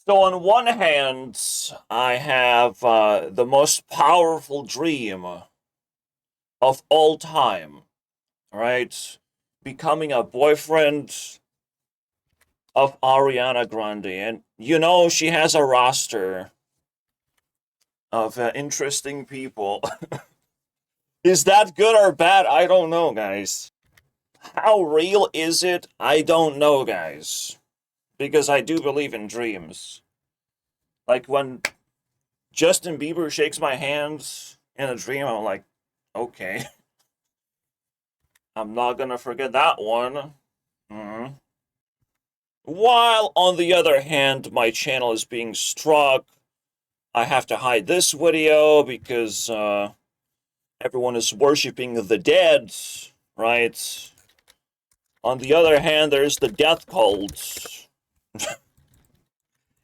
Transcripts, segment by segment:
So on one hand, I have the most powerful dream of all time, right? Becoming a boyfriend of Ariana Grande. And she has a roster of interesting people. Is that good or bad? I don't know, guys. How real is it? I don't know, guys. Because I do believe in dreams. Like when Justin Bieber shakes my hands in a dream, I'm like, okay, I'm not gonna forget that one. Mhm. While on the other hand, my channel is being struck, I have to hide this video because everyone is worshipping the dead, right? On the other hand, there's the death cult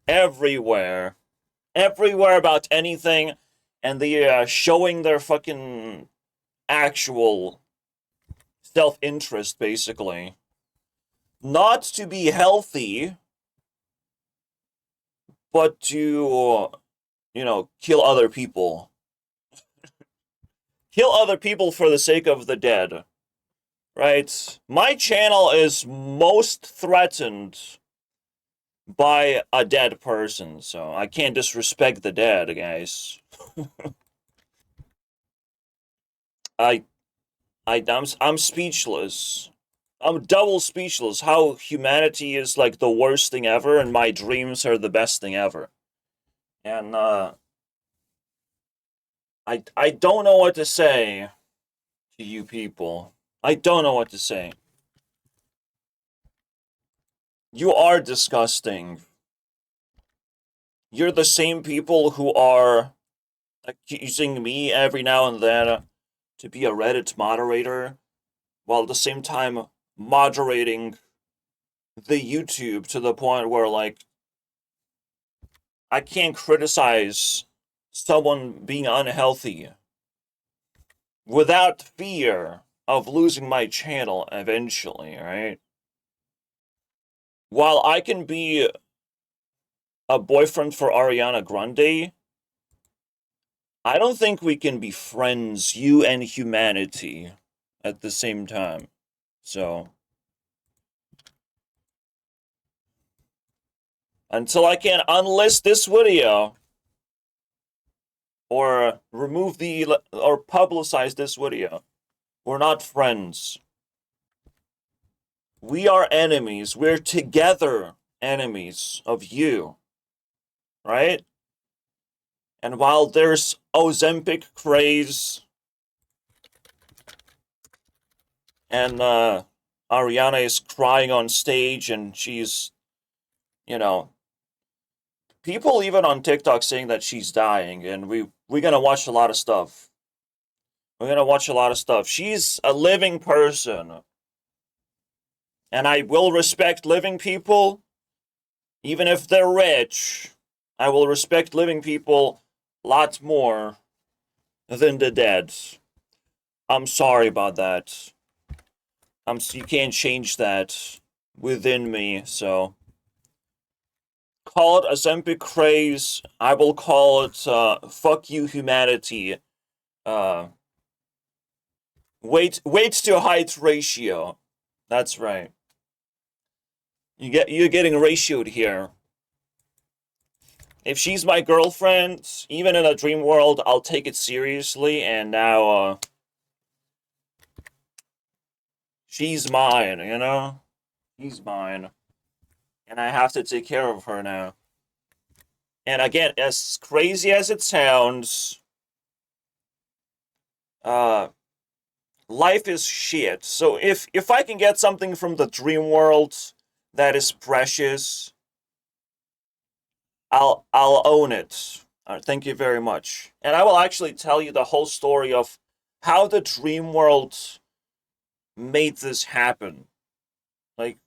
everywhere, everywhere about anything, and they are showing their fucking actual self-interest, basically. Not to be healthy, but to, kill other people. Kill other people for the sake of the dead. Right? My channel is most threatened by a dead person, so I can't disrespect the dead, guys. I, I'm speechless. I'm double speechless. How humanity is like the worst thing ever, and my dreams are the best thing ever. And I don't know what to say to you people. I don't know what to say. You are disgusting. You're the same people who are accusing me every now and then to be a Reddit moderator, while at the same time moderating the YouTube to the point where, like, I can't criticize someone being unhealthy without fear of losing my channel eventually, right? While I can be a boyfriend for Ariana Grande, I don't think we can be friends, you and humanity, at the same time. So, until I can unlist this video, or remove or publicize this video, we're not friends. We are enemies. We're together enemies of you, right? And while there's Ozempic craze and Ariana is crying on stage and she's, you know, people even on TikTok saying that she's dying, and we're gonna watch a lot of stuff. We're gonna watch a lot of stuff. She's a living person, and I will respect living people, even if they're rich. I will respect living people a lot more than the dead. I'm sorry about that. You can't change that within me, so call it Ozempic craze. I will call it fuck you humanity. Uh, weight to height ratio. That's right. You're getting ratioed here. If she's my girlfriend, even in a dream world, I'll take it seriously. And now, she's mine. She's mine, and I have to take care of her now. And again, as crazy as it sounds, uh, life is shit. So if I can get something from the dream world that is precious, I'll own it. Thank you very much. And I will actually tell you the whole story of how the dream world made this happen. Like,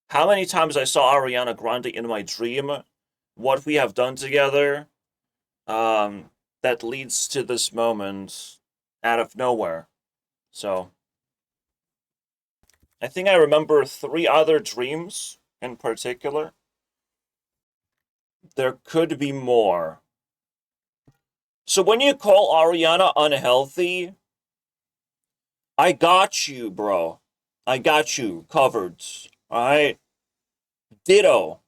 how many times I saw Ariana Grande in my dream, what we have done together, that leads to this moment out of nowhere. So, I think I remember 3 other dreams in particular there could be more. So when you call Ariana unhealthy, I got you, bro. I got you covered. Alright? Ditto.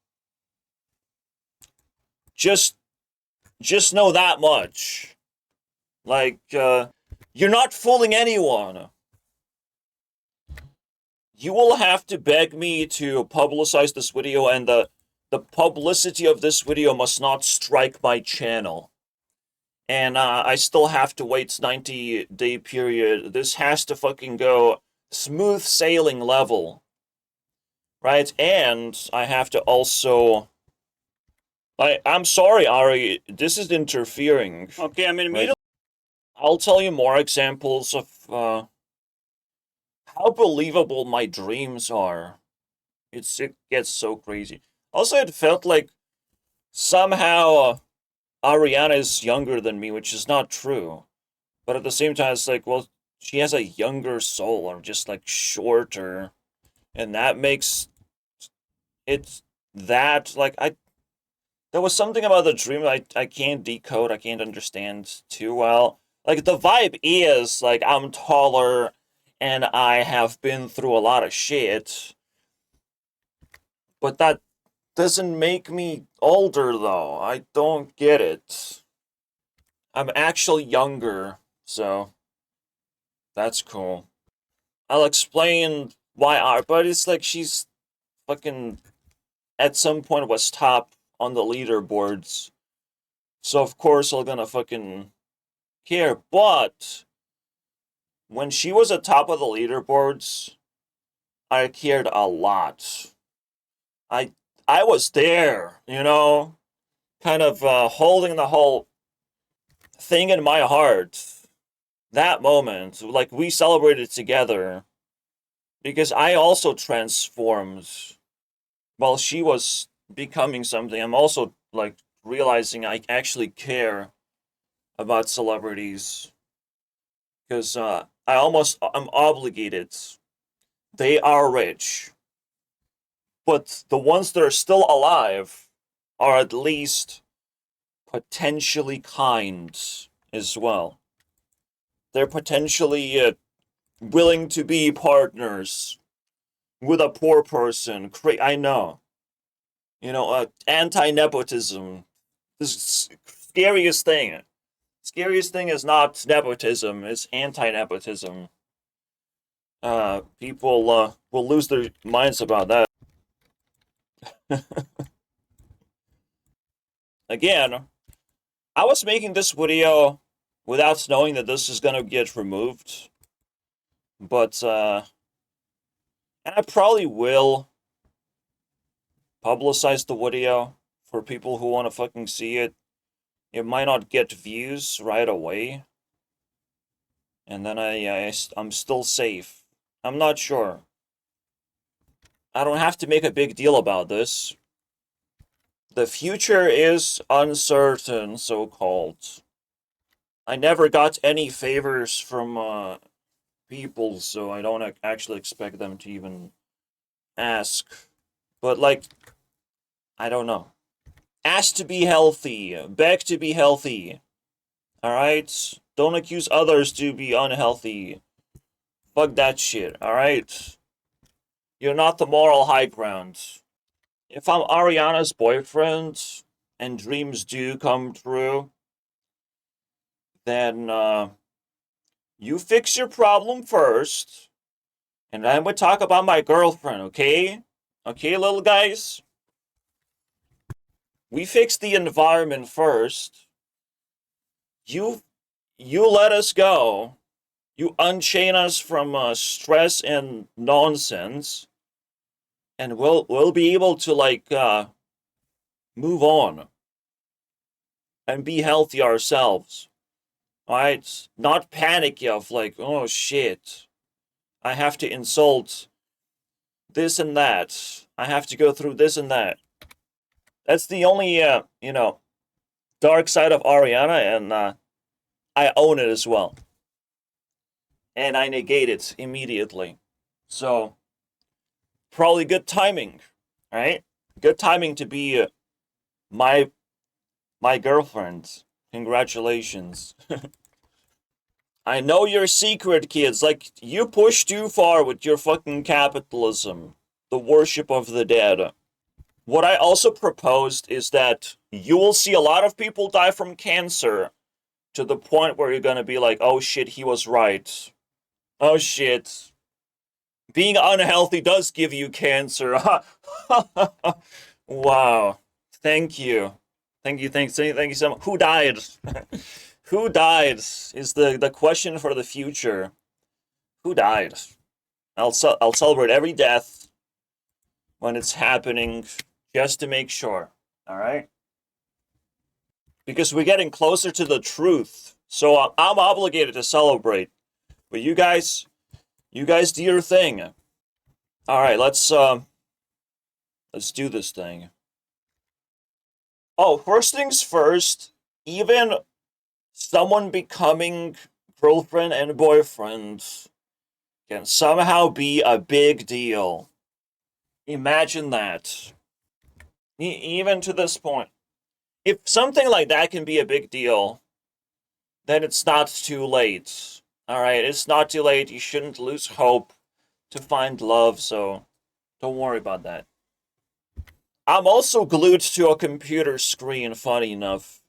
Just know that much. Like, you're not fooling anyone. You will have to beg me to publicize this video, and the publicity of this video must not strike my channel. And I still have to wait 90-day period. This has to fucking go smooth sailing level. Right? And I have to also... I'm sorry, Ari, this is interfering. Okay, I'm in the middle. I'll tell you more examples of how believable my dreams are. It gets so crazy. Also, it felt like somehow Ariana is younger than me, which is not true. But at the same time, it's like, well, she has a younger soul, or just like shorter. And that makes it that, like, there was something about the dream I can't decode, I can't understand too well. Like, the vibe is, like, I'm taller, and I have been through a lot of shit. But that doesn't make me older, though. I don't get it. I'm actually younger, so that's cool. I'll explain why, but it's like she's fucking at some point was top on the leaderboards. So of course I'm gonna fucking care. But when she was at top of the leaderboards, I cared a lot. I was there, you know, kind of holding the whole thing in my heart. That moment, like, we celebrated together, because I also transformed while she was becoming something. I'm also, like, realizing I actually care about celebrities, because I'm obligated. They are rich, but the ones that are still alive are at least potentially kind as well. They're potentially willing to be partners with a poor person. I know. You know, anti-nepotism. This scariest thing. Scariest thing is not nepotism, it's anti-nepotism. People will lose their minds about that. Again, I was making this video without knowing that this is gonna get removed. But, and I probably will publicize the video for people who want to fucking see it. It might not get views right away. And then I'm still safe. I'm not sure. I don't have to make a big deal about this. The future is uncertain, so-called. I never got any favors from people, so I don't actually expect them to even ask. But, like, I don't know. Ask to be healthy. Beg to be healthy. Alright? Don't accuse others to be unhealthy. Fuck that shit, alright? You're not the moral high ground. If I'm Ariana's boyfriend, and dreams do come true, then, you fix your problem first, and then we talk about my girlfriend, okay? Okay, little guys? We fix the environment first. You let us go. You unchain us from stress and nonsense, and we'll be able to, like, move on and be healthy ourselves. Alright? Not panicky of, like, oh shit, I have to insult this and that. I have to go through this and that. That's the only, you know, dark side of Ariana, and I own it as well. And I negate it immediately. So, probably good timing, right? Good timing to be My my girlfriend. Congratulations. I know your secret, kids. Like, you push too far with your fucking capitalism. The worship of the dead. What I also proposed is that you will see a lot of people die from cancer to the point where you're gonna be like, oh shit, he was right. Oh shit. Being unhealthy does give you cancer. Wow. Thank you. Thank you so much. Who died? Who died is the question for the future. Who died? I'll celebrate every death when it's happening just to make sure. All right? Because we're getting closer to the truth. So I'm obligated to celebrate. But you guys do your thing. All right, let's do this thing. Oh, first things first, even someone becoming girlfriend and boyfriend can somehow be a big deal. Imagine that. Even to this point. If something like that can be a big deal, then it's not too late. Alright, it's not too late. You shouldn't lose hope to find love, so don't worry about that. I'm also glued to a computer screen, funny enough.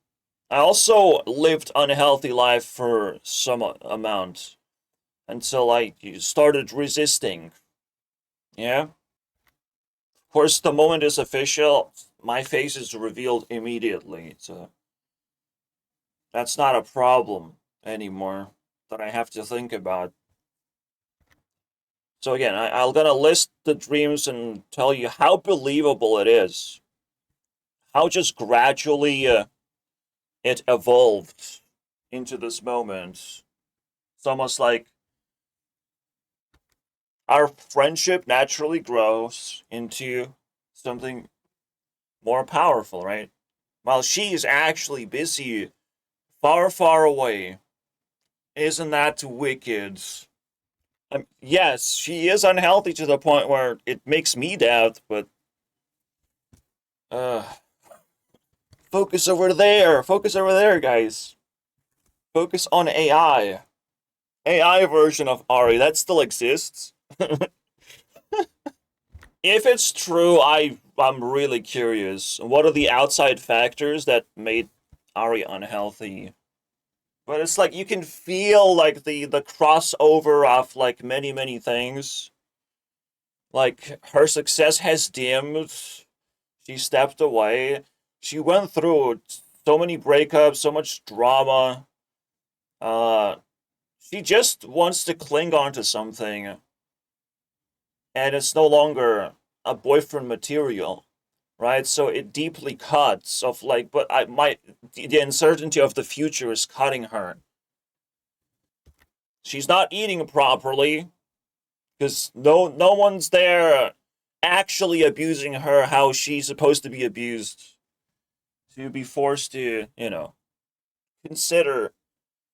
I also lived unhealthy life for some amount until I started resisting. Yeah? Of course, the moment is official, my face is revealed immediately, so that's not a problem anymore that I have to think about. So again, I'm gonna list the dreams and tell you how believable it is. How just gradually it evolved into this moment. It's almost like our friendship naturally grows into something more powerful, right? While she is actually busy far, far away. Isn't that wicked? Yes, she is unhealthy to the point where it makes me doubt, but uh focus over there. Focus over there, guys. Focus on AI. AI version of Ari that still exists. If it's true, I'm really curious. What are the outside factors that made Ari unhealthy? But it's like you can feel like the crossover of like many things. Like her success has dimmed. She stepped away. She went through so many breakups, so much drama. Uh, she just wants to cling on to something, and it's no longer a boyfriend material, right? So it deeply cuts of like, but I might the uncertainty of the future is cutting her. She's not eating properly because no one's there actually abusing her how she's supposed to be abused. To be forced to, consider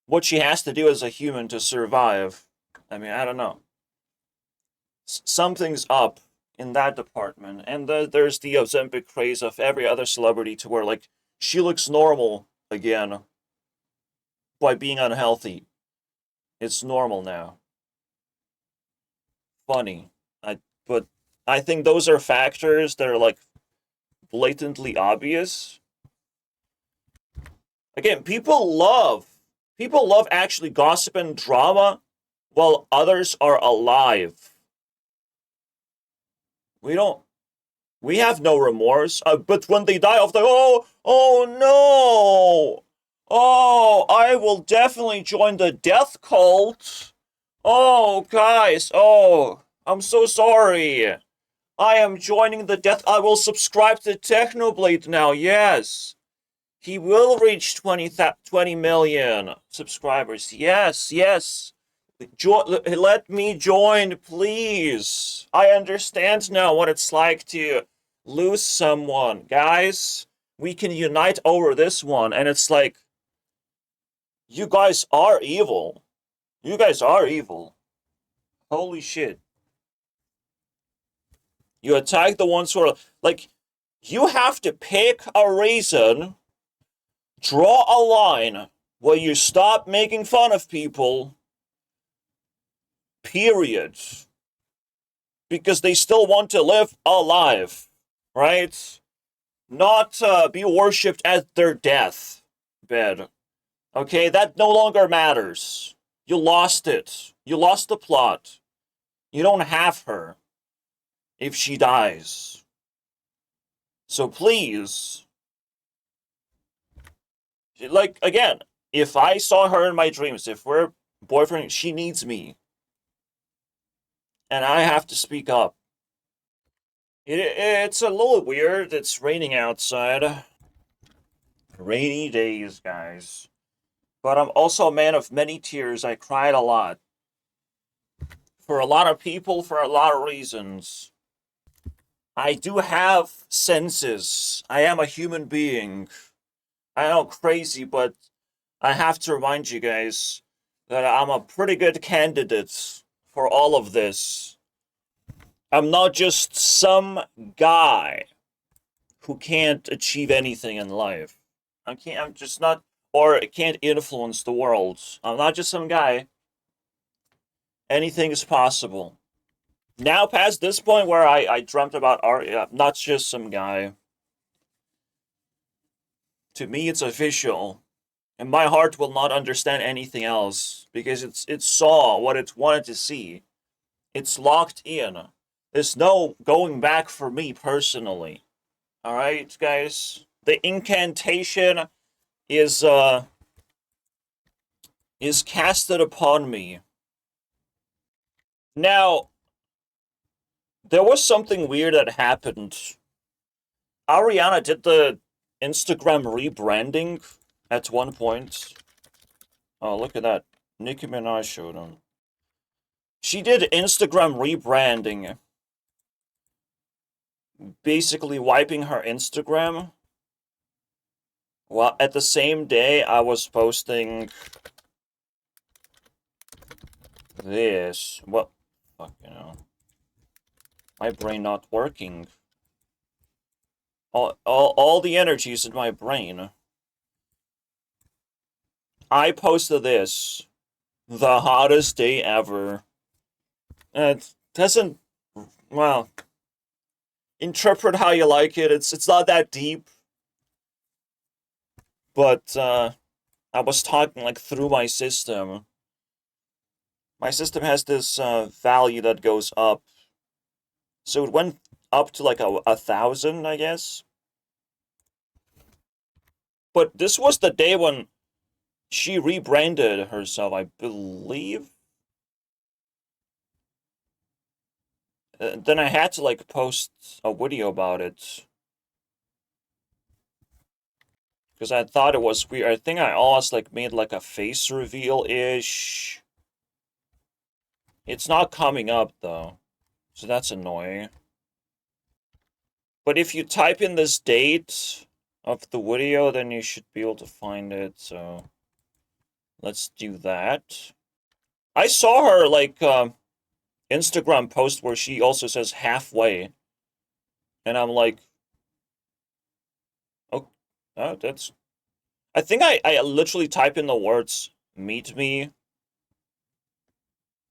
what she has to do as a human to survive. I mean, I don't know. Something's up in that department. And there's the Ozempic craze of every other celebrity to where, like, she looks normal again by being unhealthy. It's normal now. Funny. But I think those are factors that are, like, blatantly obvious. Again, people love actually gossip and drama while others are alive. We don't we have no remorse. But when they die off, the oh no, oh, I will definitely join the death cult. Oh, guys, oh, I'm so sorry. I am joining the death. I will subscribe to Technoblade now. Yes, he will reach 20 million subscribers. Yes, yes. Let me join, please. I understand now what it's like to lose someone. Guys, we can unite over this one. And it's like, you guys are evil. You guys are evil. Holy shit. You attack the ones who are like, You have to pick a reason, draw a line where you stop making fun of people, period. Because they still want to live alive, right? Not be worshipped at their death bed. Okay, that no longer matters. You lost it. You lost the plot. You don't have her if she dies. So please, like, again, if I saw her in my dreams, if we're boyfriend, she needs me. And I have to speak up. It's a little weird. It's raining outside. Rainy days, guys. But I'm also a man of many tears. I cried a lot. For a lot of people, for a lot of reasons. I do have senses. I am a human being. I know, crazy, but I have to remind you guys that I'm a pretty good candidate for all of this. I'm not just some guy who can't achieve anything in life. I'm just not, or can't influence the world. I'm not just some guy. Anything is possible. Now, past this point where I dreamt about art, not just some guy. To me, it's official. And my heart will not understand anything else because it saw what it wanted to see. It's locked in. There's no going back for me personally. All right, guys. The incantation is casted upon me. Now, there was something weird that happened. Ariana did the Instagram rebranding at one point. Oh, look at that. Nicki Minaj showed him. She did Instagram rebranding, basically wiping her Instagram. Well, at the same day, I was posting this. What? Fuck, my brain not working. All the energy is in my brain. I posted this. The hottest day ever. It doesn't, well, interpret how you like it. It's not that deep. But I was talking like through my system. My system has this value that goes up. So it went up to like 1,000, I guess. But this was the day when she rebranded herself, I believe. Then I had to like post a video about it. Because I thought it was weird. I think I almost like made like a face reveal-ish. It's not coming up though. So that's annoying. But if you type in this date of the video, then you should be able to find it. So let's do that. I saw her like Instagram post where she also says halfway. And I'm like, oh, that's... I think I literally type in the words meet me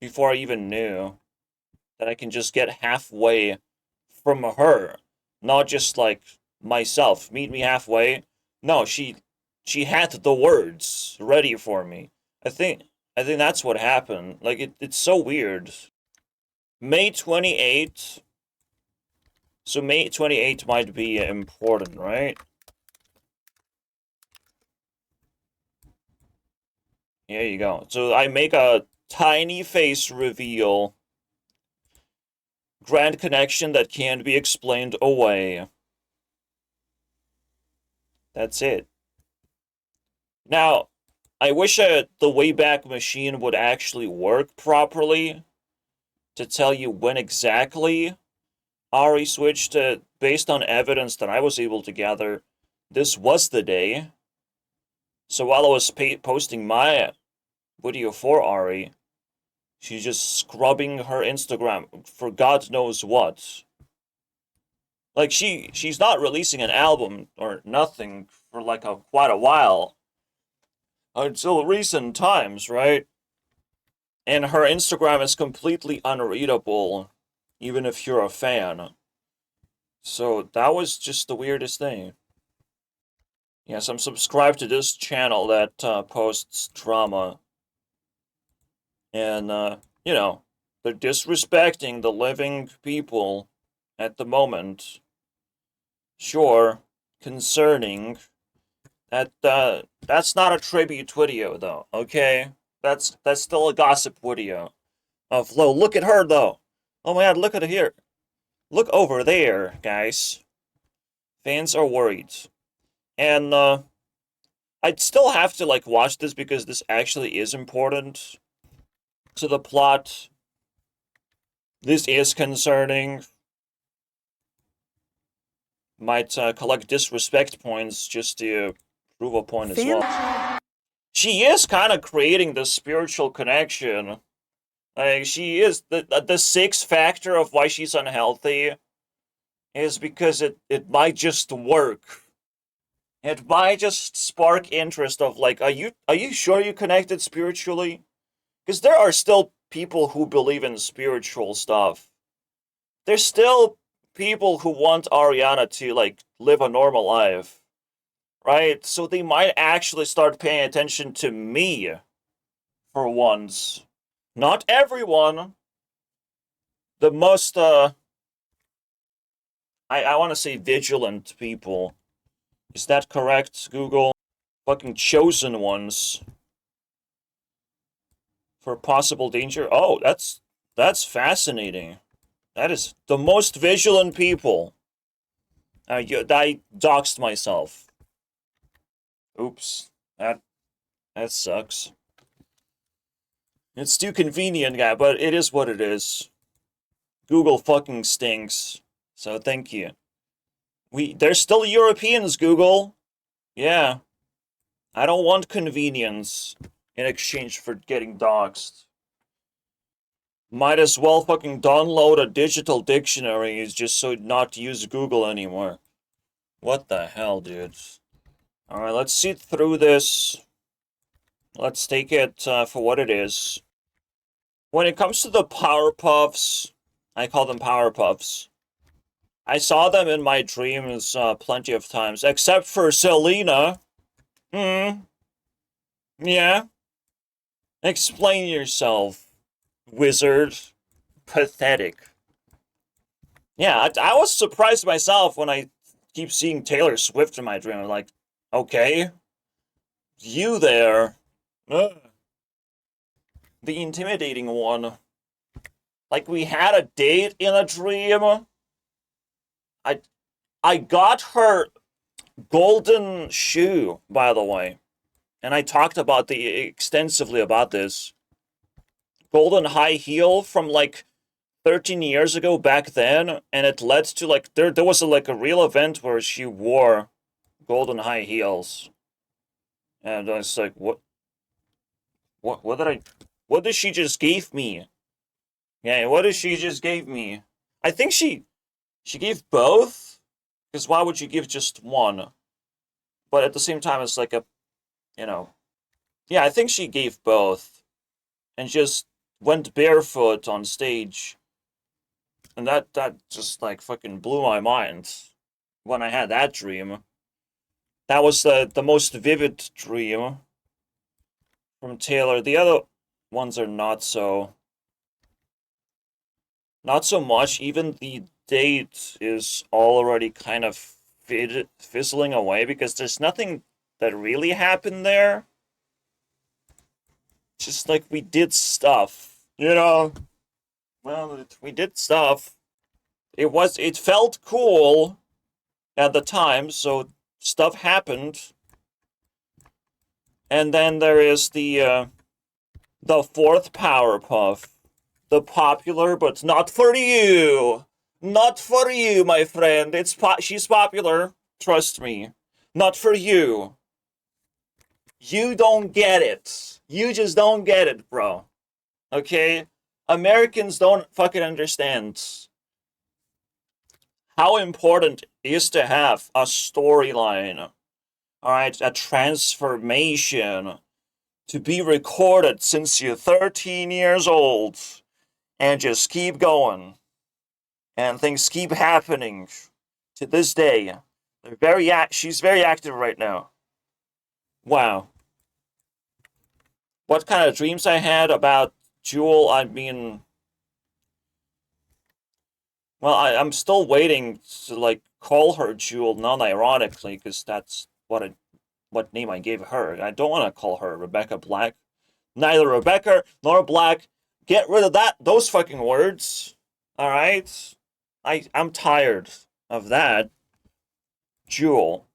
before I even knew that I can just get halfway from her. Not just like myself, meet me halfway. No, she had the words ready for me. I think that's what happened. Like it's so weird. May 28th. So May 28th might be important, right? Here you go. So I make a tiny face reveal. Grand connection that can't be explained away. That's it. Now, I wish the Wayback Machine would actually work properly to tell you when exactly Ari switched to, based on evidence that I was able to gather. This was the day. So while I was posting my video for Ari, she's just scrubbing her Instagram for God knows what. Like she's not releasing an album or nothing for like quite a while until recent times, right? And her Instagram is completely unreadable, even if you're a fan. So that was just the weirdest thing. Yes, I'm subscribed to this channel that posts drama. And, you know, they're disrespecting the living people at the moment. Sure, concerning. That's not a tribute video, though, okay? That's still a gossip video. Of, look at her, though. Oh my god, look at her here. Look over there, guys. Fans are worried. And, I'd still have to, like, watch this because this actually is important to the plot. This is concerning. Might collect disrespect points just to prove a point as well. She is kind of creating the spiritual connection. Like, she is the sixth factor of why she's unhealthy is because it might just work. It might just spark interest of like, are you sure you connected spiritually? Because there are still people who believe in spiritual stuff. There's still people who want Ariana to like live a normal life, right? So they might actually start paying attention to me for once. Not everyone. The most I want to say vigilant people. Is that correct, Google? Fucking chosen ones for possible danger. Oh, that's fascinating. That is the most vigilant people. I doxed myself. Oops. That sucks. It's too convenient, guy, but it is what it is. Google fucking stinks. So thank you. They're still Europeans, Google. Yeah. I don't want convenience in exchange for getting doxed. Might as well fucking download a digital dictionary just so not to use Google anymore. What the hell, dude? Alright, let's see through this. Let's take it for what it is. When it comes to the Powerpuffs, I call them Powerpuffs. I saw them in my dreams plenty of times, except for Selena. Yeah. Explain yourself, wizard. Pathetic. Yeah, I was surprised myself when I keep seeing Taylor Swift in my dream. I'm like, okay. You there. The intimidating one. Like, we had a date in a dream. I got her golden shoe, by the way. And I talked about extensively about this. Golden high heel from like 13 years ago back then, and it led to like there was like a real event where she wore golden high heels. And I was like, what did she just give me? Yeah, what did she just give me? I think she gave both, because why would you give just one? But at the same time, it's like yeah, I think she gave both, and just went barefoot on stage, and that just like fucking blew my mind when I had that dream. That was the most vivid dream from Taylor. The other ones are not so much. Even the date is already kind of fizzling away because there's nothing that really happened there. Just like we did stuff, Well, we did stuff. It felt cool at the time, so stuff happened. And then there is the fourth Powerpuff. The popular, but not for you. Not for you, my friend. She's popular. Trust me. Not for you. You don't get it. You just don't get it, bro. Okay? Americans don't fucking understand how important it is to have a storyline, alright, a transformation to be recorded since you're 13 years old and just keep going. And things keep happening to this day. She's very active right now. Wow. What kind of dreams I had about Jewel? I mean, well, I'm still waiting to like call her Jewel non-ironically, because that's what name I gave her. I don't want to call her Rebecca Black. Neither Rebecca nor Black. Get rid of those fucking words. All right? I'm tired of that. Jewel.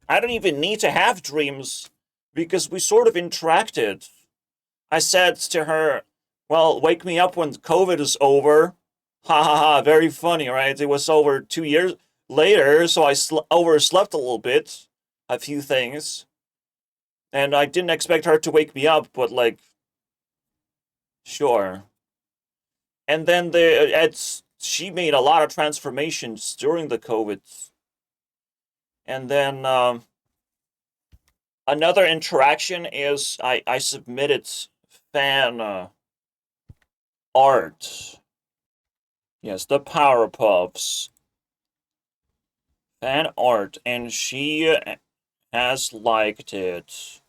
I don't even need to have dreams because we sort of interacted. I said to her, well, wake me up when COVID is over. Ha ha ha, very funny, right? It was over 2 years later, so I overslept a little bit, a few things. And I didn't expect her to wake me up, but like, sure. And then she made a lot of transformations during the COVID. And then another interaction is I submitted fan art. Yes, the Powerpuffs. Fan art, and she has liked it.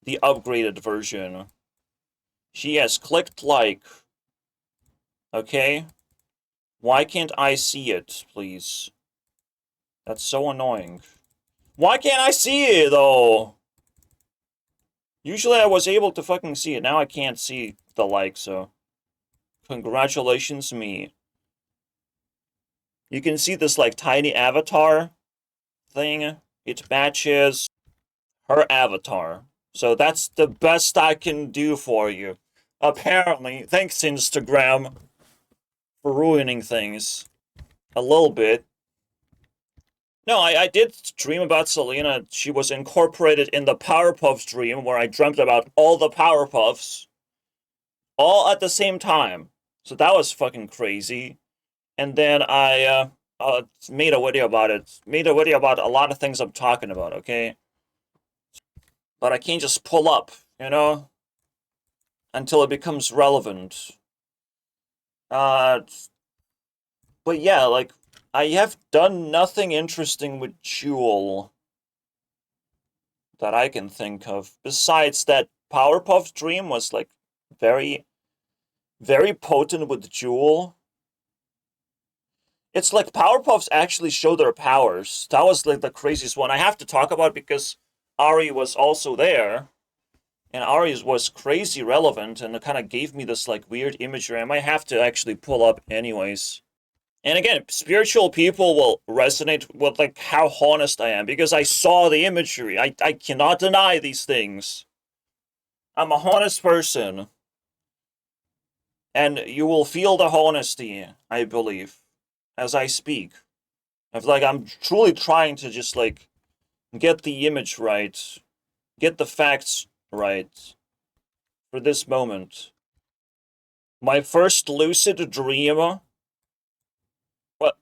The upgraded version. She has clicked like. Okay? Why can't I see it, please? That's so annoying. Why can't I see it, though? Usually I was able to fucking see it. Now I can't see the like, so... Congratulations, me. You can see this, like, tiny avatar thing. It matches her avatar. So that's the best I can do for you. Apparently. Thanks, Instagram, for ruining things. A little bit. No, I did dream about Selena. She was incorporated in the Powerpuffs dream, where I dreamt about all the Powerpuffs. All at the same time. So that was fucking crazy. And then I made a video about it. Made a video about a lot of things I'm talking about, okay? But I can't just pull up, you know? Until it becomes relevant. But yeah, like, I have done nothing interesting with Jewel that I can think of. Besides that Powerpuff dream was, like, very, very potent with Jewel. It's like Powerpuffs actually show their powers. That was, like, the craziest one. I have to talk about it because Ari was also there. And Ari was crazy relevant, and it kind of gave me this, like, weird imagery. I might have to actually pull up anyways. And again, spiritual people will resonate with, like, how honest I am, because I saw the imagery. I cannot deny these things. I'm a honest person. And you will feel the honesty, I believe, as I speak. I feel like I'm truly trying to just, like, get the image right. Get the facts right. For this moment. My first lucid dream... What?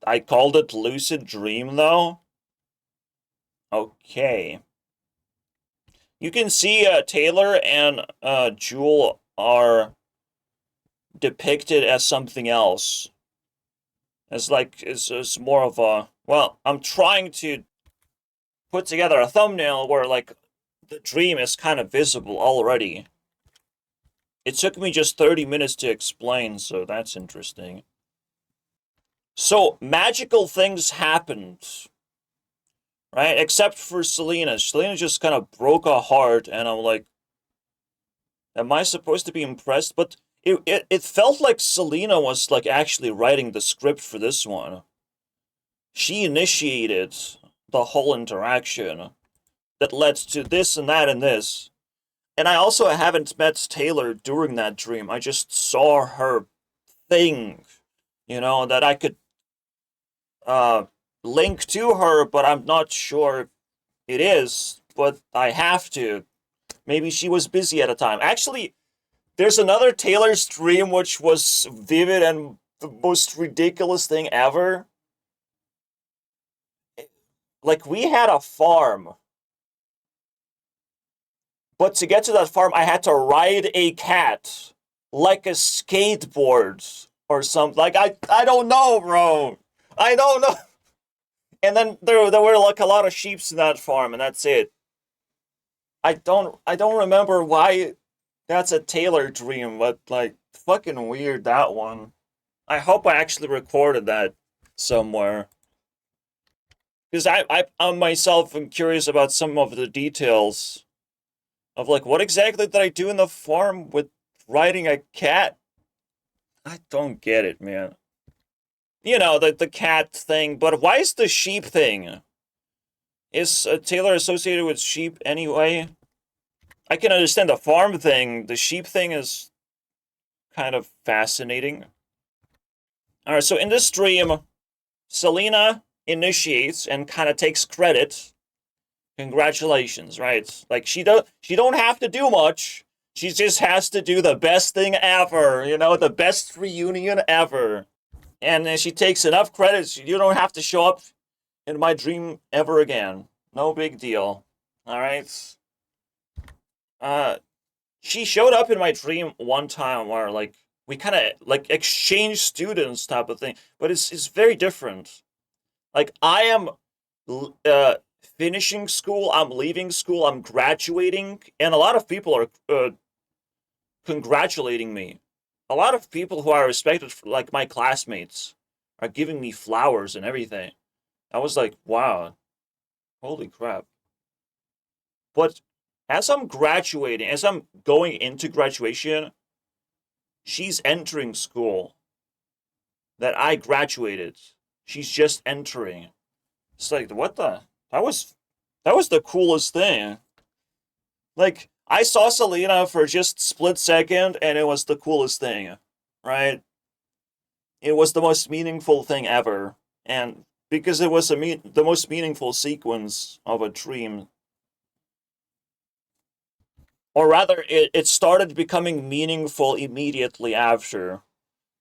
I called it lucid dream, though? Okay. You can see Taylor and Jewel are depicted as something else. It's like, it's more of a... Well, I'm trying to put together a thumbnail where, like, the dream is kind of visible already. It took me just 30 minutes to explain, so that's interesting. So, magical things happened. Right? Except for Selena. Selena just kind of broke a heart, and I'm like, am I supposed to be impressed? But it felt like Selena was, like, actually writing the script for this one. She initiated the whole interaction that led to this and that and this. And I also haven't met Taylor during that dream. I just saw her thing, you know, that I could link to her, but I'm not sure it is. But I have to. Maybe she was busy at a time. Actually, There's another Taylor's dream which was vivid and the most ridiculous thing ever. Like, we had a farm, but to get to that farm, I had to ride a cat like a skateboard or something. Like, I don't know, bro. I don't know. And then there were like a lot of sheeps in that farm, and that's it. I don't remember why that's a Taylor dream, but like fucking weird that one. I hope I actually recorded that somewhere. Because I myself am curious about some of the details of like what exactly did I do in the farm with riding a cat? I don't get it, man. You know, the cat thing, but why is the sheep thing? Is Taylor associated with sheep anyway? I can understand the farm thing. The sheep thing is kind of fascinating. Alright, so in this dream, Selena initiates and kind of takes credit. Congratulations, right? Like she don't have to do much. She just has to do the best thing ever, you know, the best reunion ever. And then she takes enough credit, you don't have to show up in my dream ever again. No big deal. Alright. She showed up in my dream one time where like we kind of like exchange students type of thing, but it's very different. Like I am uh, finishing school, I'm leaving school, I'm graduating, and a lot of people are congratulating me. A lot of people who are respected, like my classmates, are giving me flowers and everything. I was like, wow, holy crap. But as I'm graduating, as I'm going into graduation, she's entering school that I graduated. She's just entering. It's like, what the? That was the coolest thing. Like, I saw Selena for just split second, and it was the coolest thing, right? It was the most meaningful thing ever, and because it was the most meaningful sequence of a dream, or rather, it started becoming meaningful immediately after.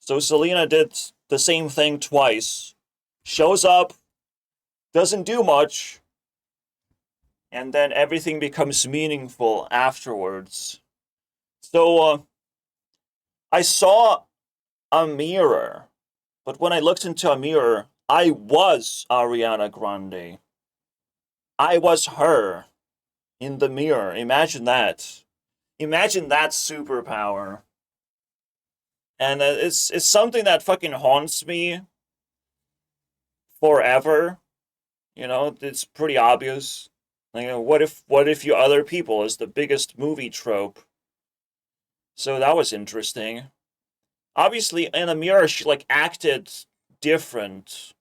So Selena did the same thing twice. Shows up, doesn't do much, and then everything becomes meaningful afterwards. So I saw a mirror, but when I looked into a mirror, I was Ariana Grande. I was her in the mirror. Imagine that. Imagine that superpower. And it's something that fucking haunts me forever. You know, it's pretty obvious. Like, what if you other people is the biggest movie trope? So that was interesting. Obviously, in a mirror, she like acted different,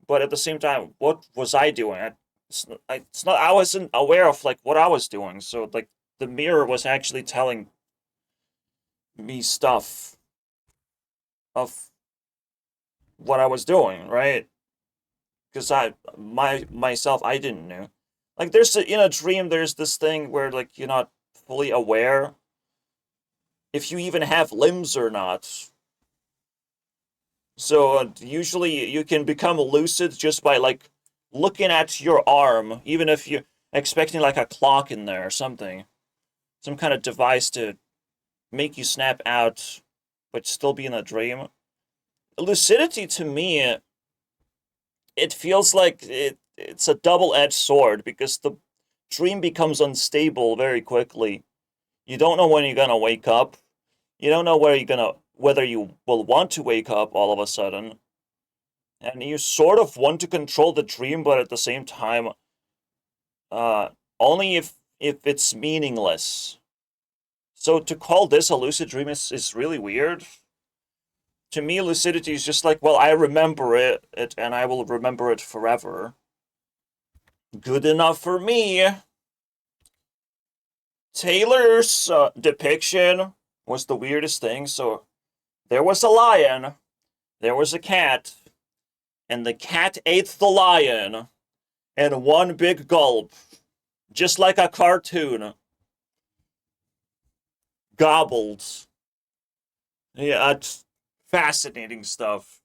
but at the same time, what was I doing? It's not. I wasn't aware of like what I was doing. So like the mirror was actually telling me stuff of what I was doing, right? Because myself, I didn't know. Like in a dream, there's this thing where like you're not fully aware if you even have limbs or not. So usually you can become lucid just by like looking at your arm, even if you're expecting like a clock in there or something, some kind of device to make you snap out, but still be in a dream. Lucidity to me, it feels like it's a double-edged sword because the dream becomes unstable very quickly. You don't know when you're gonna wake up. You don't know whether you will want to wake up all of a sudden. And you sort of want to control the dream, but at the same time, only if it's meaningless. So to call this a lucid dream is really weird. To me, lucidity is just like, well, I remember it and I will remember it forever. Good enough for me. Taylor's depiction was the weirdest thing. So there was a lion, there was a cat, and the cat ate the lion in one big gulp, just like a cartoon. gobbled. Yeah, it's fascinating stuff.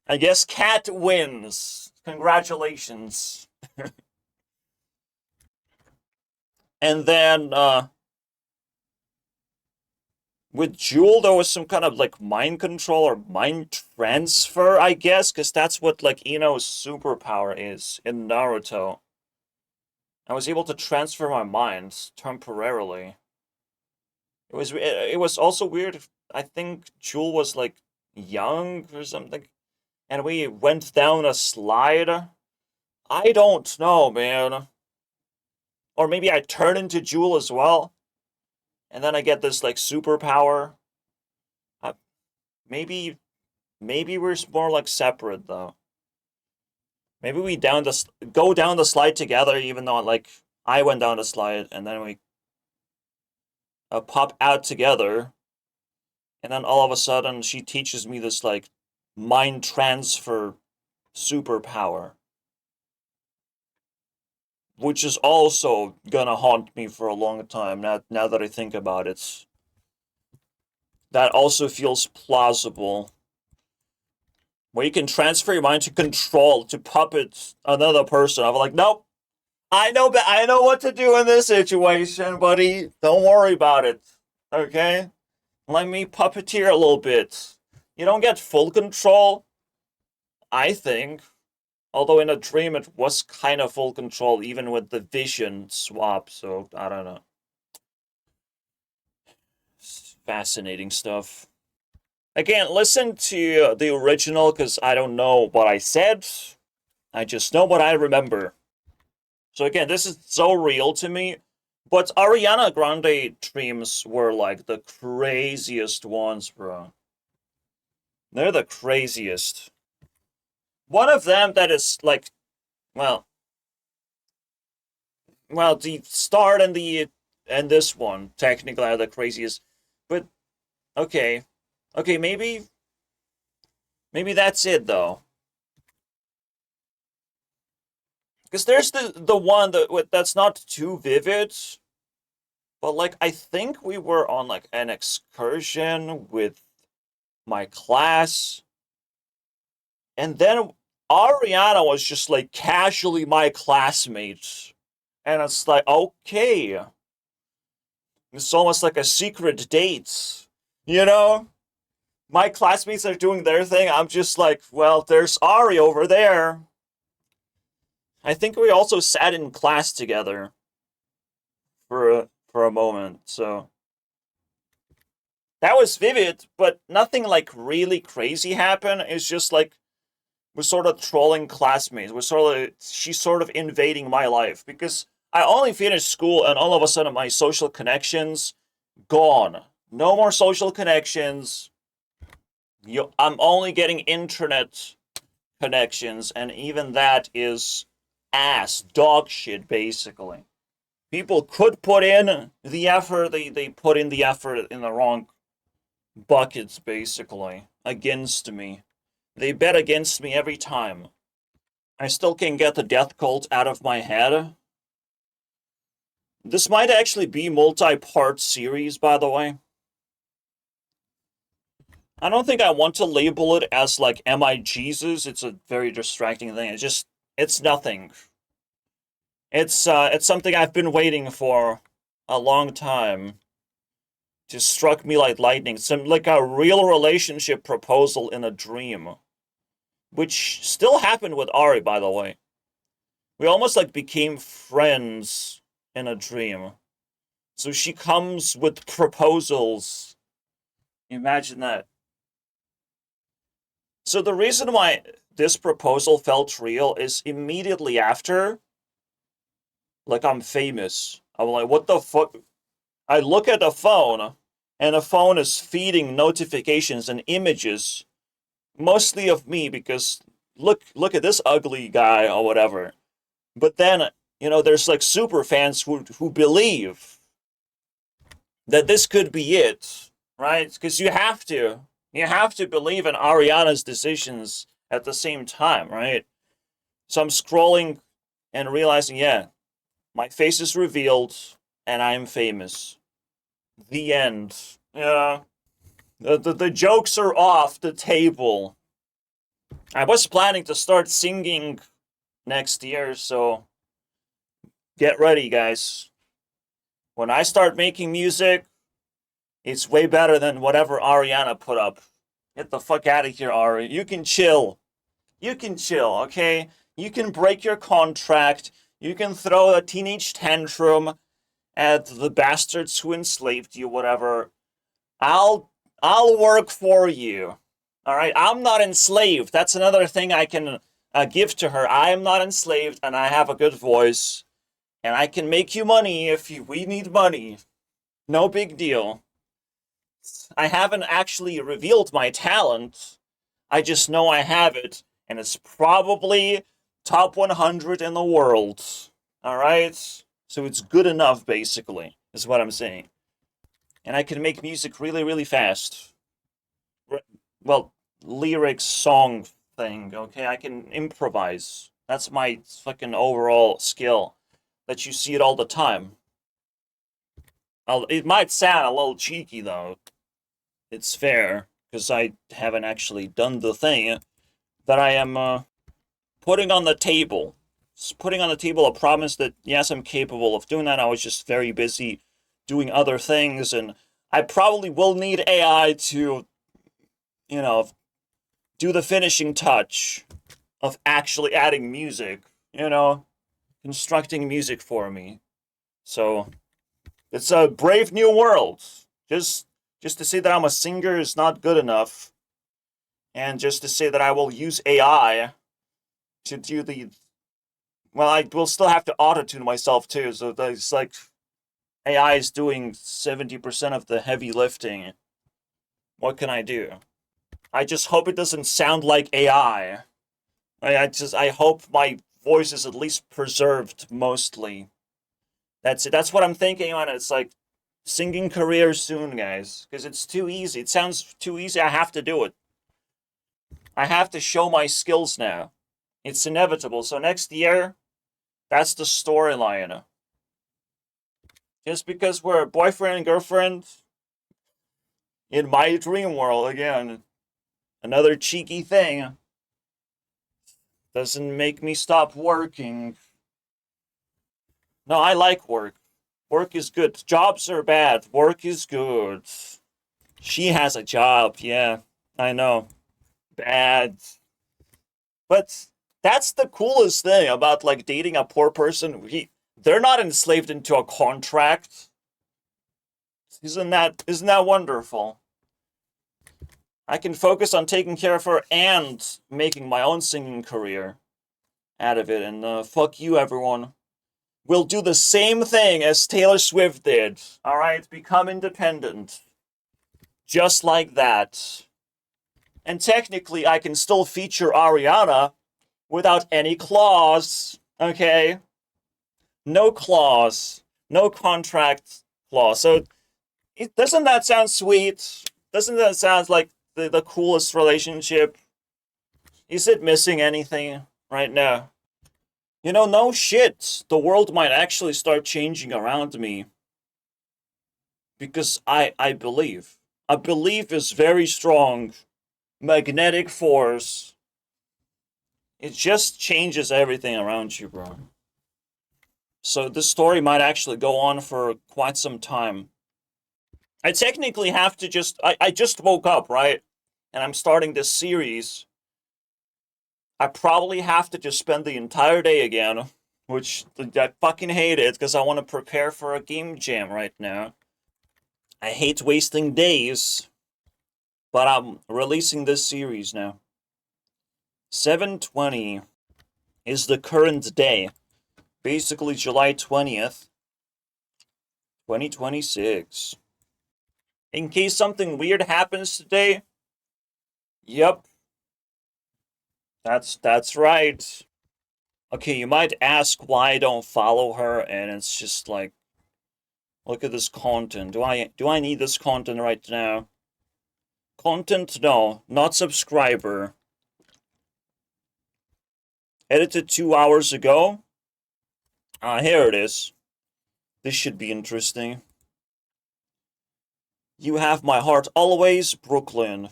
I guess cat wins. Congratulations. And then with Jewel, there was some kind of like mind control or mind transfer, I guess, because that's what like Ino's superpower is in Naruto. I was able to transfer my mind temporarily. It was also weird. I think Jewel was like young or something, and we went down a slide. I don't know, man. Or maybe I turn into Jewel as well, and then I get this like superpower. Uh, maybe we're more like separate though. Maybe we go down the slide together, even though like I went down the slide, and then we pop out together, and then all of a sudden she teaches me this like mind transfer superpower, which is also gonna haunt me for a long time. Now that I think about it, that also feels plausible. Where you can transfer your mind to control, to puppet another person. I'm like, nope. I know what to do in this situation, buddy. Don't worry about it. Okay? Let me puppeteer a little bit. You don't get full control, I think. Although in a dream it was kind of full control, even with the vision swap, so I don't know. It's fascinating stuff. Again, listen to the original because I don't know what I said. I just know what I remember. So again, this is so real to me. But Ariana Grande dreams were like the craziest ones, bro. They're the craziest. One of them that is like, well, the start and this one technically are the craziest. But okay, maybe that's it though. Because there's the one that's not too vivid, but like I think we were on like an excursion with my class, and then Ariana was just like casually my classmate, and it's like okay, it's almost like a secret date, you know? My classmates are doing their thing. I'm just like, well, there's Ari over there. I think we also sat in class together for a moment, so that was vivid, but nothing like really crazy happened. It's just like we're sort of trolling classmates. She's sort of invading my life because I only finished school and all of a sudden my social connections gone. No more social connections. I'm only getting internet connections, and even that is ass dog shit basically. People could put in the effort, they put in the effort in the wrong buckets basically against me. They bet against me every time. I still can't get the death cult out of my head. This might actually be multi-part series, by the way. I don't think I want to label it as like Am I Jesus? It's a very distracting thing. It's nothing. It's something I've been waiting for a long time. Just struck me like lightning. Some like a real relationship proposal in a dream. Which still happened with Ari, by the way. We almost like became friends in a dream. So she comes with proposals. Imagine that. So the reason why this proposal felt real is immediately after, like I'm famous. I'm like, what the fuck? I look at the phone, and the phone is feeding notifications and images, mostly of me because look at this ugly guy or whatever. But then, there's like super fans who believe that this could be it, right? Because you have to believe in Ariana's decisions at the same time, right? So I'm scrolling and realizing, yeah, my face is revealed and I'm famous. The end. Yeah. The jokes are off the table. I was planning to start singing next year, so get ready, guys. When I start making music, it's way better than whatever Ariana put up. Get the fuck out of here, Ari. You can chill. You can chill, okay? You can break your contract. You can throw a teenage tantrum at the bastards who enslaved you, whatever. I'll I'll work for you. All right, I'm not enslaved. That's another thing I can give to her. I am not enslaved, and I have a good voice, and I can make you money if we need money. No big deal. I haven't actually revealed my talent. I just know I have it, and it's probably top 100 in the world. All right, so it's good enough, basically, is what I'm saying. And I can make music really, really fast. Well, lyrics, song thing, okay? I can improvise. That's my fucking overall skill. That you see it all the time. It might sound a little cheeky, though. It's fair, because I haven't actually done the thing that I am putting on the table. Putting on the table a promise that, yes, I'm capable of doing that. I was just very busy doing other things, and I probably will need AI to, you know, do the finishing touch of actually adding music, constructing music for me. So it's a brave new world. Just to say that I'm a singer is not good enough, and just to say that I will use AI to do the well, I will still have to auto-tune myself too. So it's like AI is doing 70% of the heavy lifting. What can I do? I just hope it doesn't sound like AI. I hope my voice is at least preserved mostly. That's it. That's what I'm thinking on it. It's like singing career soon, guys, because it's too easy. It sounds too easy. I have to do it. I have to show my skills now. It's inevitable. So next year, that's the storyline. Just because we're boyfriend and girlfriend in my dream world again, another cheeky thing doesn't make me stop working. No, I like work. Work is good. Jobs are bad. Work is good. She has a job. Yeah, I know. Bad. But that's the coolest thing about like dating a poor person. They're not enslaved into a contract. Isn't that wonderful? I can focus on taking care of her and making my own singing career out of it. And fuck you, everyone. We'll do the same thing as Taylor Swift did. All right, become independent. Just like that. And technically, I can still feature Ariana without any clause. Okay? No clause. No contract clause. So, doesn't that sound sweet? Doesn't that sound like the coolest relationship? Is it missing anything right now? No shit. The world might actually start changing around me. Because I believe. A belief is very strong. Magnetic force. It just changes everything around you, bro. So this story might actually go on for quite some time. I technically have to I just woke up, right? And I'm starting this series. I probably have to just spend the entire day again, which I fucking hate it because I want to prepare for a game jam right now. I hate wasting days, but I'm releasing this series now. 7/20 is the current day. Basically July 20th, 2026. In case something weird happens today, yep, that's right. Okay, you might ask why I don't follow her, and it's just like, look at this content. Do I need this content right now? Content, no, not subscriber. Edited 2 hours ago. Here it is. This should be interesting. You have my heart always, Brooklyn.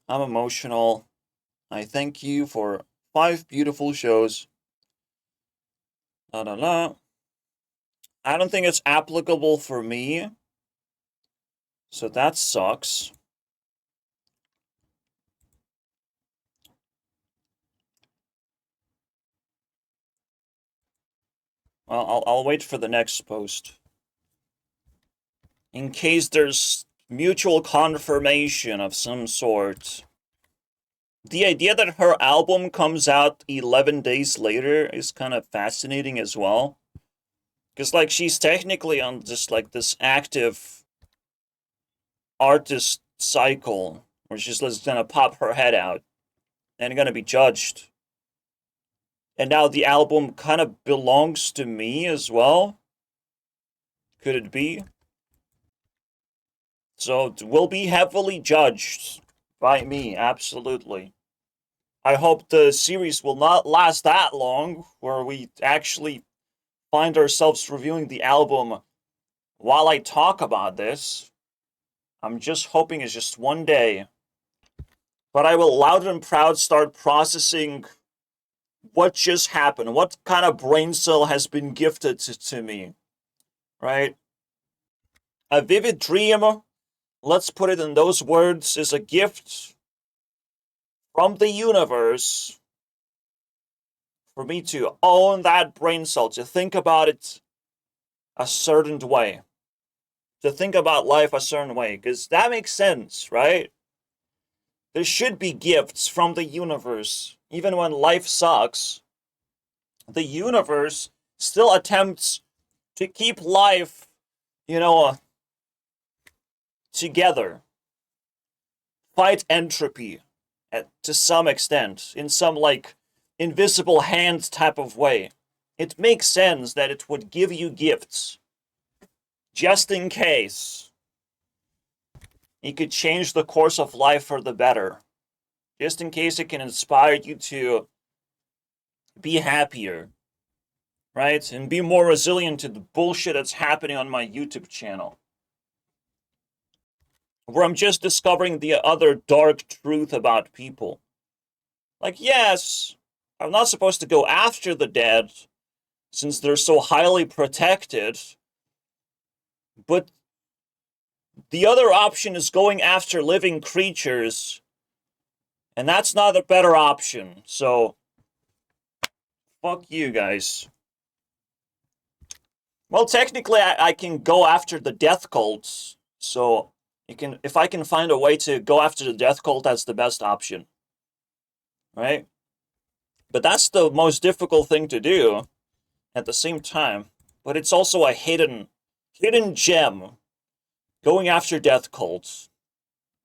I'm emotional. I thank you for 5 beautiful shows. La la la. I don't think it's applicable for me, so that sucks. Well, I'll wait for the next post. In case there's mutual confirmation of some sort. The idea that her album comes out 11 days later is kind of fascinating as well. Because, like, she's technically on just, like, this active artist cycle where she's just gonna pop her head out and gonna be judged. And now the album kind of belongs to me as well. Could it be? So it will be heavily judged by me, absolutely. I hope the series will not last that long, where we actually find ourselves reviewing the album while I talk about this. I'm just hoping it's just one day. But I will loud and proud start processing what just happened. What kind of brain cell has been gifted to me, right? A vivid dream, let's put it in those words, is a gift from the universe for me to own that brain cell, to think about it a certain way, to think about life a certain way, because that makes sense, right? There should be gifts from the universe. Even when life sucks, the universe still attempts to keep life, together. Fight entropy to some extent, in some, like, invisible hand type of way. It makes sense that it would give you gifts. Just in case. It could change the course of life for the better. Just in case it can inspire you to be happier. Right? And be more resilient to the bullshit that's happening on my YouTube channel. Where I'm just discovering the other dark truth about people. Like, yes, I'm not supposed to go after the dead, since they're so highly protected, but the other option is going after living creatures, and that's not a better option, so fuck you guys. Well, technically, I can go after the death cults, so if I can find a way to go after the death cult, that's the best option, right? But that's the most difficult thing to do at the same time. But it's also a hidden gem. Going after death cults.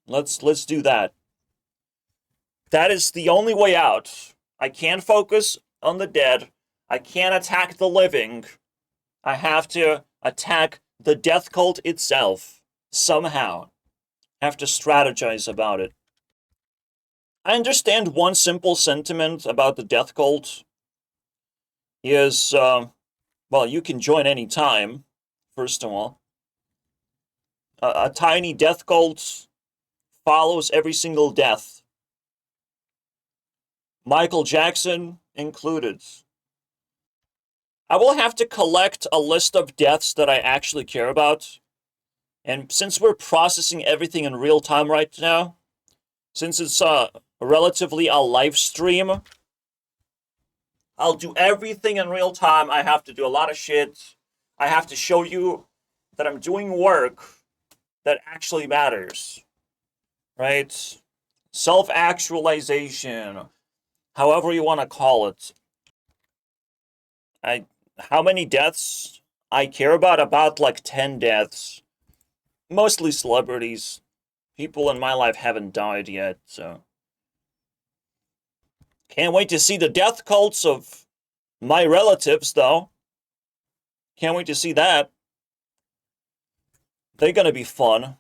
Let's do that. That is the only way out. I can't focus on the dead. I can't attack the living. I have to attack the death cult itself. Somehow. I have to strategize about it. I understand one simple sentiment about the death cult is, well, you can join any time, first of all. A tiny death cult follows every single death. Michael Jackson included. I will have to collect a list of deaths that I actually care about. And since we're processing everything in real time right now, since it's relatively a live stream, I'll do everything in real time. I have to do a lot of shit. I have to show you that I'm doing work that actually matters. Right? Self-actualization, however you want to call it. How many deaths I care about? About like 10 deaths. Mostly celebrities. People in my life haven't died yet, so. Can't wait to see the death cults of my relatives, though. Can't wait to see that. They're gonna be fun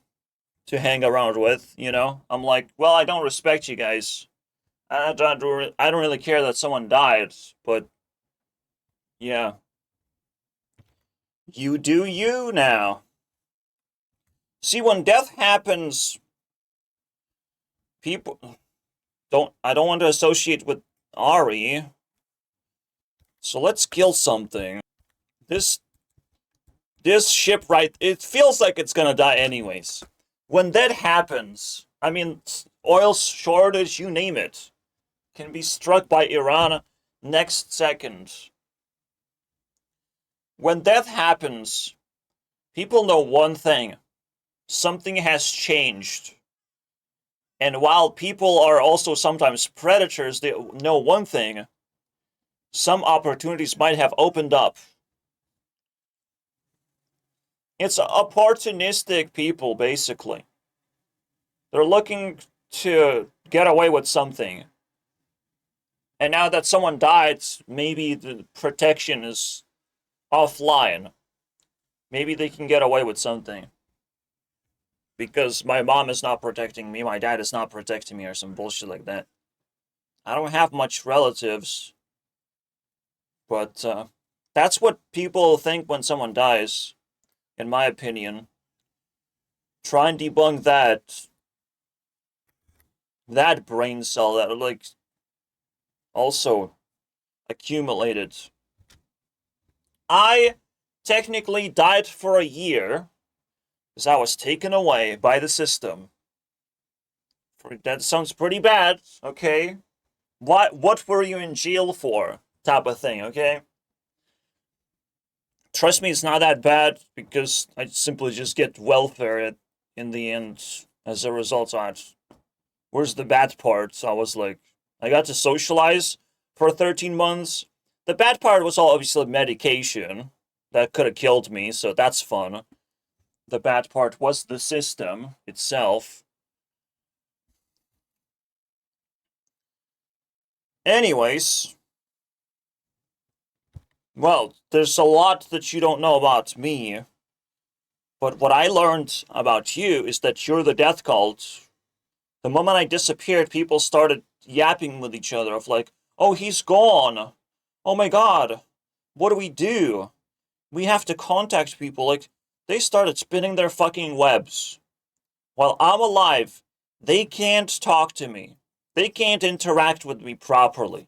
to hang around with, you know? I'm like, well, I don't respect you guys. I don't really care that someone died, but yeah. You do you now. See, when death happens, people I don't want to associate with Ari. So let's kill something. This ship, right, it feels like it's gonna die anyways. When that happens, I mean, oil shortage, you name it, can be struck by Iran next second. When that happens, people know one thing. Something has changed. And while people are also sometimes predators, they know one thing. Some opportunities might have opened up. It's opportunistic people, basically. They're looking to get away with something. And now that someone died, maybe the protection is offline. Maybe they can get away with something. Because my mom is not protecting me, my dad is not protecting me, or some bullshit like that. I don't have much relatives. But that's what people think when someone dies, in my opinion. Try and debunk that brain cell that like also accumulated. I technically died for a year because I was taken away by the system. That sounds pretty bad, okay? What were you in jail for? Type of thing, okay? Trust me, it's not that bad because I simply just get welfare in the end as a result of it. Where's the bad part? So I was like, I got to socialize for 13 months. The bad part was all obviously medication that could have killed me, so that's fun. The bad part was the system itself. Anyways, well, there's a lot that you don't know about me. But what I learned about you is that you're the death cult. The moment I disappeared, people started yapping with each other of like, oh, he's gone. Oh my god. What do we do? We have to contact people. Like, they started spinning their fucking webs. While I'm alive, they can't talk to me. They can't interact with me properly.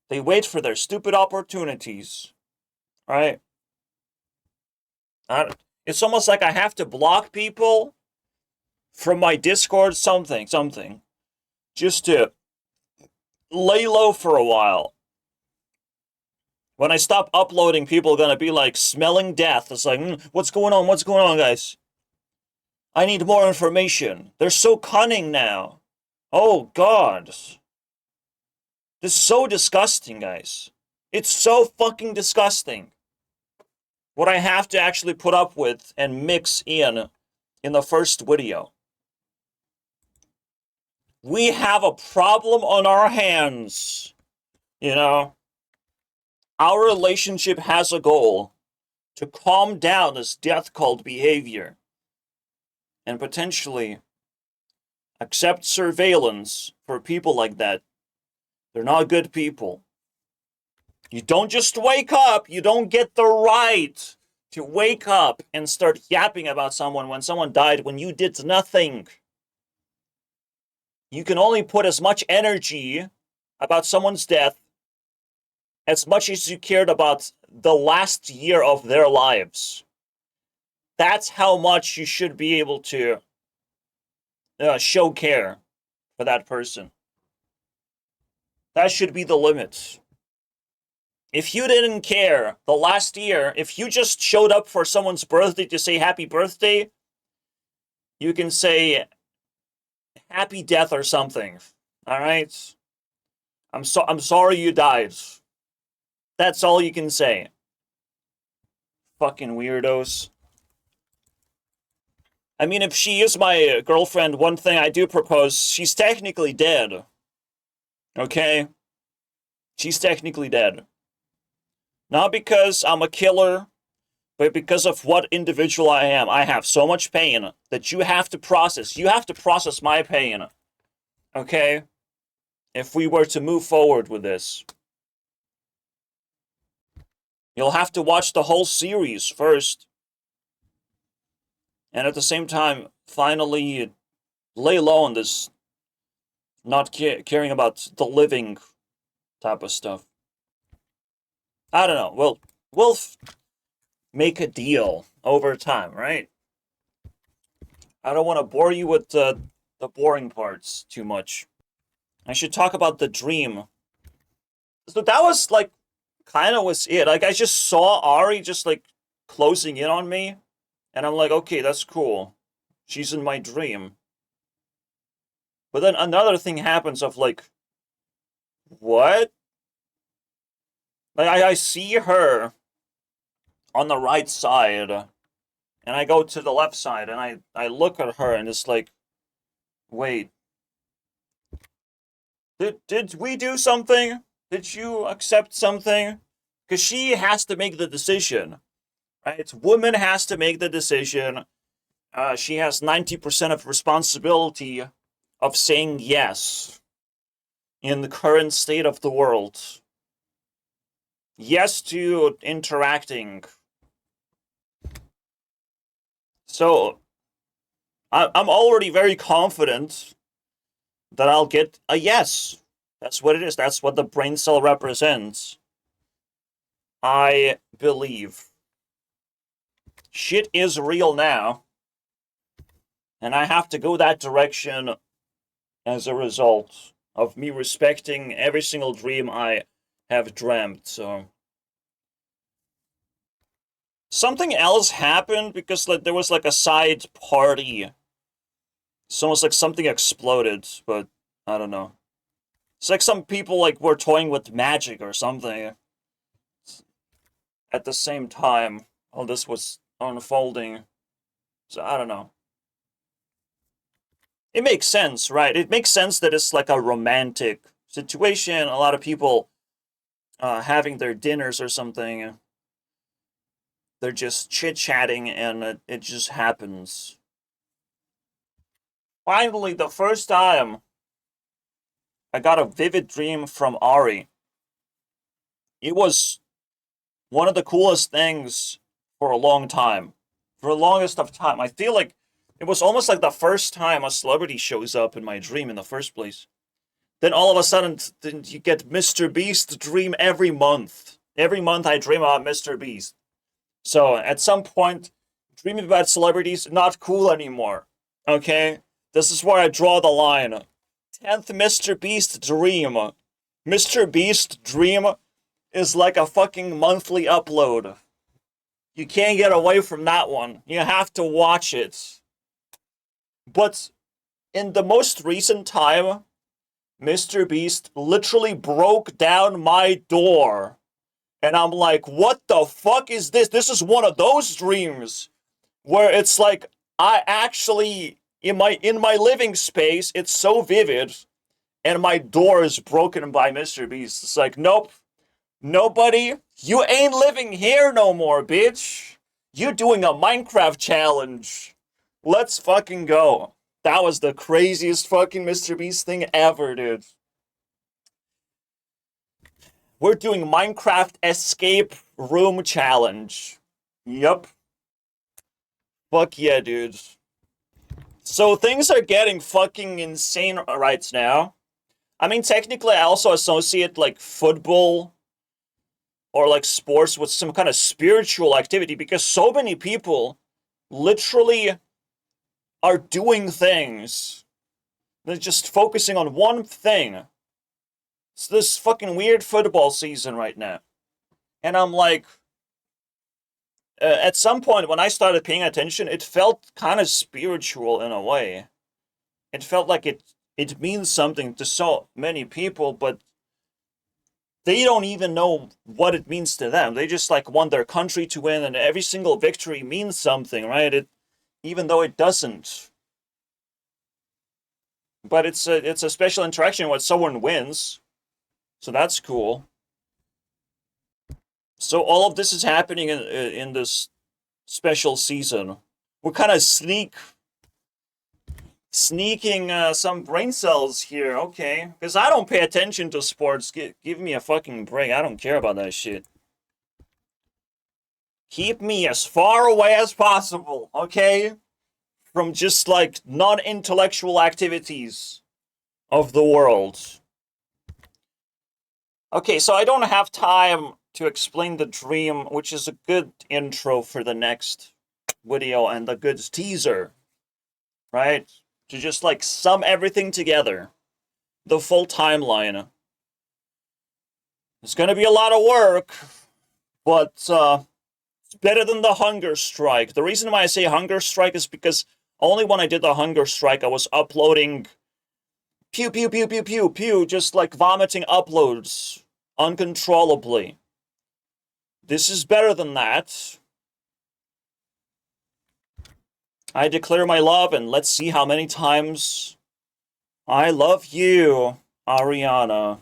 They wait for their stupid opportunities. Right? It's almost like I have to block people from my Discord, something, just to lay low for a while. When I stop uploading, people are gonna be like smelling death. It's like, what's going on? What's going on, guys? I need more information. They're so cunning now. Oh, God. This is so disgusting, guys. It's so fucking disgusting. What I have to actually put up with and mix in the first video. We have a problem on our hands. You know? Our relationship has a goal to calm down this death cult behavior and potentially accept surveillance for people like that. They're not good people. You don't just wake up. You don't get the right to wake up and start yapping about someone when someone died when you did nothing. You can only put as much energy about someone's death as much as you cared about the last year of their lives. That's how much you should be able to show care for that person. That should be the limit. If you didn't care the last year, if you just showed up for someone's birthday to say happy birthday, you can say happy death or something. All right? I'm sorry you died. That's all you can say. Fucking weirdos. I mean, if she is my girlfriend, one thing I do propose, she's technically dead. Okay? She's technically dead. Not because I'm a killer, but because of what individual I am. I have so much pain that you have to process. You have to process my pain. Okay? If we were to move forward with this. You'll have to watch the whole series first. and at the same time, finally lay low on this not caring about the living type of stuff. I don't know. We'll make a deal over time, right? I don't want to bore you with the boring parts too much. I should talk about the dream. So that was like kind of was it. Like I just saw Ari just like closing in on me, and I'm like, okay, that's cool. She's in my dream. But then another thing happens of like, what? Like I see her on the right side, and I go to the left side, and I look at her, and it's like, wait, did we do something? Did you accept something? Because she has to make the decision, right? Woman has to make the decision. She has 90% of responsibility of saying yes in the current state of the world. Yes to interacting. So I'm already very confident that I'll get a yes. That's what it is. That's what the brain cell represents. I believe. Shit is real now. And I have to go that direction as a result of me respecting every single dream I have dreamt. So something else happened because like there was like a side party. It's almost like something exploded, but I don't know. It's like some people like were toying with magic or something at the same time while this was unfolding. So I don't know. It makes sense, right? It makes sense that it's like a romantic situation. A lot of people having their dinners or something. They're just chit-chatting and it just happens. Finally, the first time I got a vivid dream from Ari. It was one of the coolest things for a long time. For the longest of time. I feel like it was almost like the first time a celebrity shows up in my dream in the first place. Then all of a sudden, then you get Mr. Beast dream every month. Every month I dream about Mr. Beast. So at some point, dreaming about celebrities not cool anymore. Okay, this is where I draw the line. 10th Mr. Beast dream. Mr. Beast dream is like a fucking monthly upload. You can't get away from that one. You have to watch it. But in the most recent time, Mr. Beast literally broke down my door. And I'm like, what the fuck is this? This is one of those dreams where it's like I actually in my living space, it's so vivid, and my door is broken by Mr. Beast. It's like, nope, nobody, you ain't living here no more, bitch. You doing a Minecraft challenge. Let's fucking go. That was the craziest fucking Mr. Beast thing ever, dude. We're doing Minecraft escape room challenge. Yup. Fuck yeah, dude. So things are getting fucking insane right now. I mean, technically, I also associate like football or like sports with some kind of spiritual activity because so many people literally are doing things. They're just focusing on one thing. It's this fucking weird football season right now. And I'm like, at some point when I started paying attention, it felt kind of spiritual in a way. It felt like it means something to so many people, but they don't even know what it means to them. They just like want their country to win, and every single victory means something, right? Even though it doesn't. But it's a special interaction when someone wins, so that's cool. So all of this is happening in this special season. We're kind of sneaking some brain cells here, okay? Because I don't pay attention to sports. Give me a fucking break. I don't care about that shit. Keep me as far away as possible, okay? from just like non-intellectual activities of the world. Okay, so I don't have time to explain the dream, which is a good intro for the next video and a good teaser, right? To just like sum everything together, the full timeline. It's gonna be a lot of work, but it's better than the hunger strike. The reason why I say hunger strike is because only when I did the hunger strike, I was uploading pew pew pew pew pew pew, just like vomiting uploads uncontrollably. This is better than that. I declare my love, and let's see how many times I love you, Ariana.